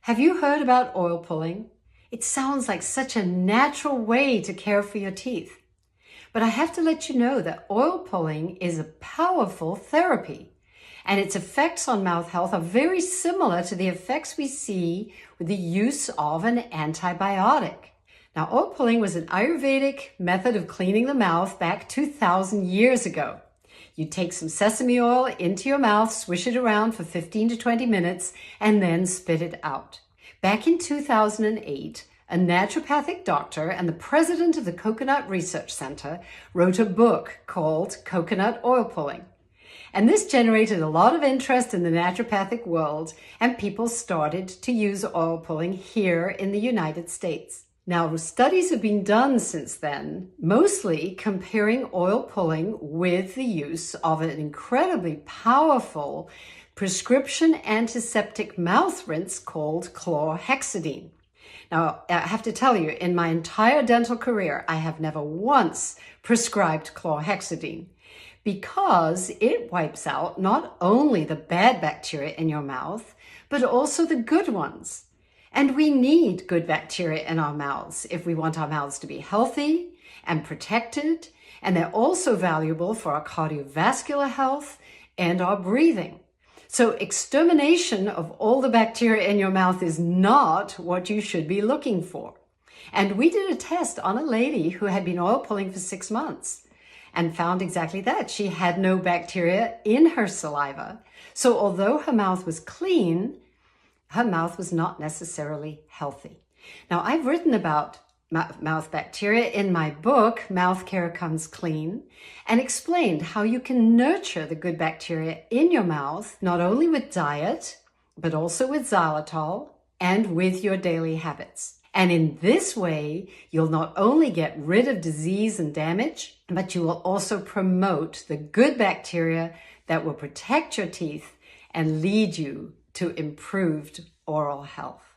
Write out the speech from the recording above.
Have you heard about oil pulling? It sounds like such a natural way to care for your teeth. But I have to let you know that oil pulling is a powerful therapy, and its effects on mouth health are very similar to the effects we see with the use of an antibiotic. Now, oil pulling was an Ayurvedic method of cleaning the mouth back 2,000 years ago. You take some sesame oil into your mouth, swish it around for 15 to 20 minutes, and then spit it out. Back in 2008, a naturopathic doctor and the president of the Coconut Research Center wrote a book called Coconut Oil Pulling. And this generated a lot of interest in the naturopathic world, and people started to use oil pulling here in the United States. Now, studies have been done since then, mostly comparing oil pulling with the use of an incredibly powerful prescription antiseptic mouth rinse called Chlorhexidine. Now, I have to tell you, in my entire dental career, I have never once prescribed Chlorhexidine because it wipes out not only the bad bacteria in your mouth, but also the good ones. And we need good bacteria in our mouths if we want our mouths to be healthy and protected. And they're also valuable for our cardiovascular health and our breathing. So extermination of all the bacteria in your mouth is not what you should be looking for. And we did a test on a lady who had been oil pulling for 6 months and found exactly that. She had no bacteria in her saliva. So although her mouth was clean, her mouth was not necessarily healthy. Now, I've written about mouth bacteria in my book, Mouth Care Comes Clean, and explained how you can nurture the good bacteria in your mouth, not only with diet, but also with xylitol and with your daily habits. And in this way, you'll not only get rid of disease and damage, but you will also promote the good bacteria that will protect your teeth and lead you to improved oral health.